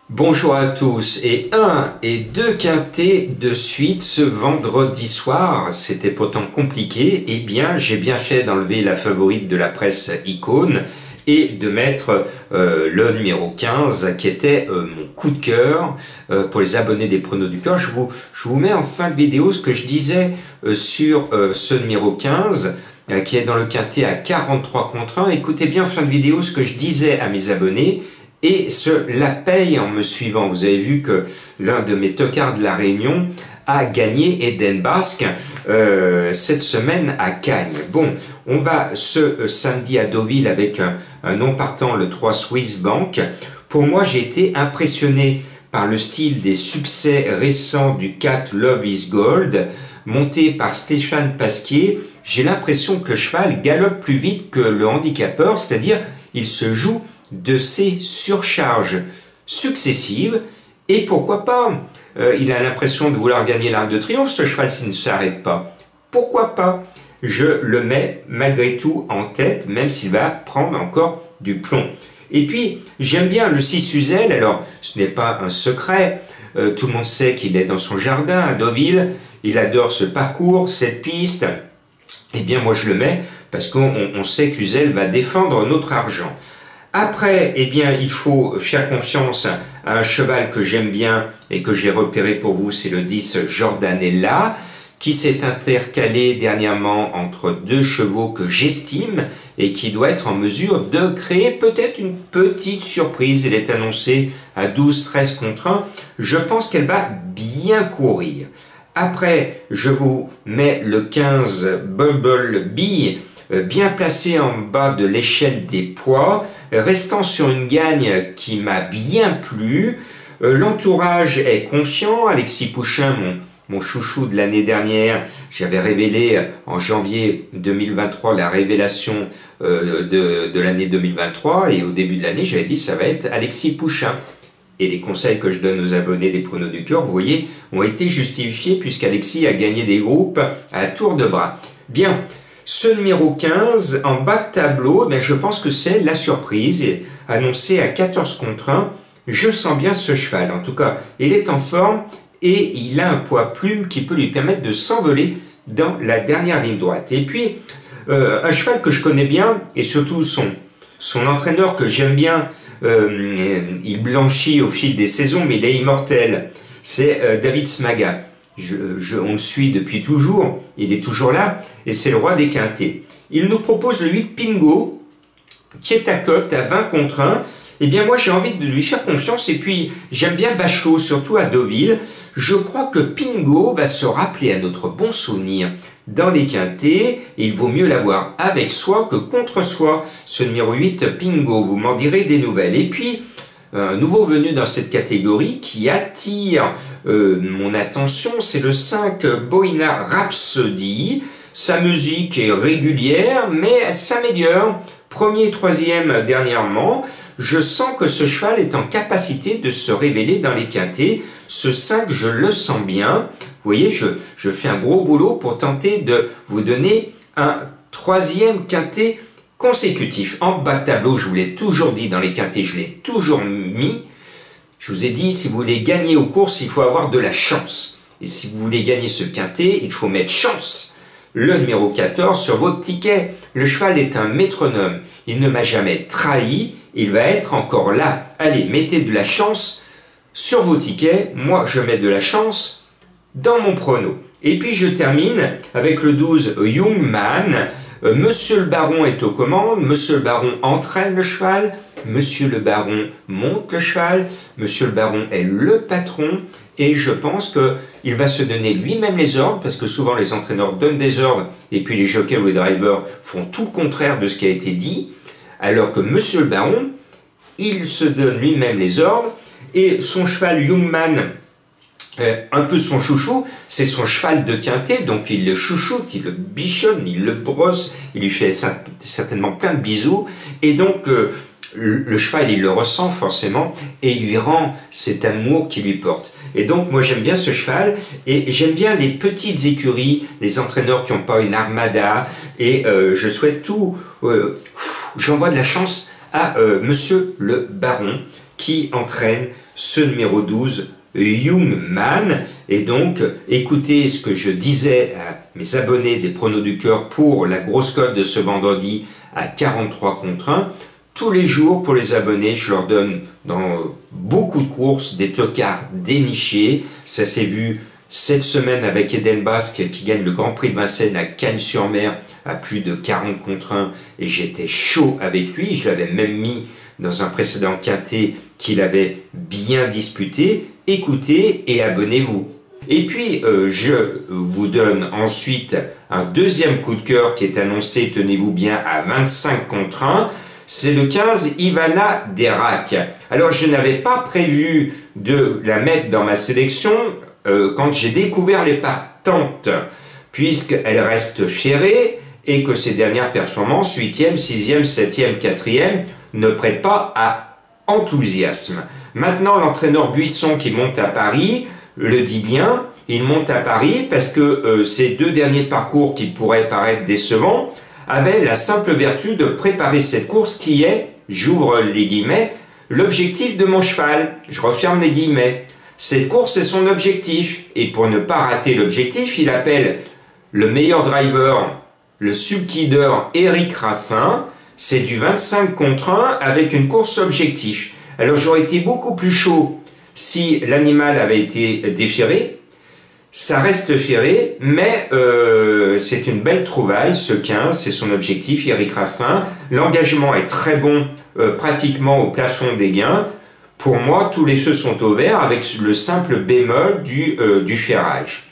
Bonjour à tous, et 1 et 2 quintés de suite ce vendredi soir, c'était pourtant compliqué, et bien j'ai bien fait d'enlever la favorite de la presse Icône et de mettre le numéro 15 qui était mon coup de cœur pour les abonnés des pronos du cœur. Je vous mets en fin de vidéo ce que je disais sur ce numéro 15 qui est dans le quintet à 43 contre 1. Écoutez bien en fin de vidéo ce que je disais à mes abonnés. Et cela paye en me suivant. Vous avez vu que l'un de mes tocards de la Réunion a gagné Eden Basque cette semaine à Cagnes. Bon, on va ce samedi à Deauville avec un non partant, le 3 Swiss Bank. Pour moi, j'ai été impressionné par le style des succès récents du 4 Love is Gold, monté par Stéphane Pasquier. J'ai l'impression que le cheval galope plus vite que le handicapeur, c'est-à-dire il se joue de ces surcharges successives, et pourquoi pas, il a l'impression de vouloir gagner l'Arc de Triomphe, ce cheval s'il ne s'arrête pas. Pourquoi pas? Je le mets malgré tout en tête, même s'il va prendre encore du plomb. Et puis, j'aime bien le 6 Uzel, alors ce n'est pas un secret, tout le monde sait qu'il est dans son jardin à Deauville, il adore ce parcours, cette piste, et bien moi je le mets parce qu'on sait qu'Uzel va défendre notre argent. Après, eh bien, il faut faire confiance à un cheval que j'aime bien et que j'ai repéré pour vous, c'est le 10 Jordanella, qui s'est intercalé dernièrement entre deux chevaux que j'estime et qui doit être en mesure de créer peut-être une petite surprise. Elle est annoncée à 12-13 contre 1. Je pense qu'elle va bien courir. Après, je vous mets le 15 Bumblebee, bien placé en bas de l'échelle des poids, restant sur une gagne qui m'a bien plu. L'entourage est confiant. Alexis Pouchin, mon chouchou de l'année dernière, j'avais révélé en janvier 2023 la révélation de l'année 2023, et au début de l'année, j'avais dit ça va être Alexis Pouchin. Et les conseils que je donne aux abonnés des pronos du cœur, vous voyez, ont été justifiés puisqu'Alexis a gagné des groupes à tour de bras. Bien. Ce numéro 15, en bas de tableau, ben je pense que c'est la surprise, annoncée à 14 contre 1. Je sens bien ce cheval, en tout cas, il est en forme et il a un poids plume qui peut lui permettre de s'envoler dans la dernière ligne droite. Et puis, un cheval que je connais bien, et surtout son entraîneur que j'aime bien, il blanchit au fil des saisons, mais il est immortel, c'est David Smaga. On le suit depuis toujours, il est toujours là, et c'est le roi des quintés. Il nous propose le 8 Pingo, qui est à cote à 20 contre 1. Eh bien moi j'ai envie de lui faire confiance, et puis j'aime bien Bachelot, surtout à Deauville. Je crois que Pingo va se rappeler à notre bon souvenir dans les quintés, et il vaut mieux l'avoir avec soi que contre soi, ce numéro 8 Pingo, vous m'en direz des nouvelles. Et puis, un nouveau venu dans cette catégorie qui attire mon attention, c'est le 5 Bohina Rhapsody. Sa musique est régulière, mais elle s'améliore. Premier et troisième dernièrement. Je sens que ce cheval est en capacité de se révéler dans les quintés. Ce 5, je le sens bien. Vous voyez, je fais un gros boulot pour tenter de vous donner un troisième quintet consécutif. En bas de tableau, je vous l'ai toujours dit dans les quintés, je l'ai toujours mis. Je vous ai dit, si vous voulez gagner aux courses, il faut avoir de la chance. Et si vous voulez gagner ce quintet, il faut mettre chance. Le numéro 14 sur votre ticket. Le cheval est un métronome. Il ne m'a jamais trahi. Il va être encore là. Allez, mettez de la chance sur vos tickets. Moi, je mets de la chance dans mon prono. Et puis, je termine avec le 12 Young Man. Monsieur le Baron est aux commandes, Monsieur le Baron entraîne le cheval, Monsieur le Baron monte le cheval, Monsieur le Baron est le patron, et je pense qu'il va se donner lui-même les ordres, parce que souvent les entraîneurs donnent des ordres, et puis les jockeys ou les drivers font tout le contraire de ce qui a été dit, alors que Monsieur le Baron, il se donne lui-même les ordres, et son cheval Youngman, un peu son chouchou, c'est son cheval de quintet, donc il le chouchoute, il le bichonne, il le brosse, il lui fait certainement plein de bisous, et donc le cheval, il le ressent forcément et il lui rend cet amour qu'il lui porte. Et donc, moi, j'aime bien ce cheval et j'aime bien les petites écuries, les entraîneurs qui n'ont pas une armada. Et je souhaite tout. J'envoie de la chance à Monsieur le Baron qui entraîne ce numéro 12, Young Man. Et donc, écoutez ce que je disais à mes abonnés des Pronos du Cœur pour la grosse cote de ce vendredi à 43/1. Tous les jours, pour les abonnés, je leur donne dans beaucoup de courses des tocards dénichés. Ça s'est vu cette semaine avec Eden Basque qui gagne le Grand Prix de Vincennes à Cagnes-sur-Mer à plus de 40/1 et j'étais chaud avec lui. Je l'avais même mis dans un précédent quintet qu'il avait bien disputé. Écoutez et abonnez-vous. Et puis, je vous donne ensuite un deuxième coup de cœur qui est annoncé, tenez-vous bien, à 25/1. C'est le 15 Ivana Derac. Alors, je n'avais pas prévu de la mettre dans ma sélection quand j'ai découvert les partantes, puisqu'elle reste ferrée et que ses dernières performances, 8e, 6e, 7e, 4e, ne prêtent pas à enthousiasme. Maintenant, l'entraîneur Buisson qui monte à Paris le dit bien, il monte à Paris parce que ces deux derniers parcours qui pourraient paraître décevants avaient la simple vertu de préparer cette course qui est, j'ouvre les guillemets, l'objectif de mon cheval. Je referme les guillemets. Cette course est son objectif. Et pour ne pas rater l'objectif, il appelle le meilleur driver, le sub-leader Eric Raffin. C'est du 25/1 avec une course objectif. Alors j'aurais été beaucoup plus chaud si l'animal avait été déféré. Ça reste ferré, mais c'est une belle trouvaille, ce 15, c'est son objectif, Eric Raffin. L'engagement est très bon, pratiquement au plafond des gains. Pour moi, tous les feux sont au vert avec le simple bémol du ferrage.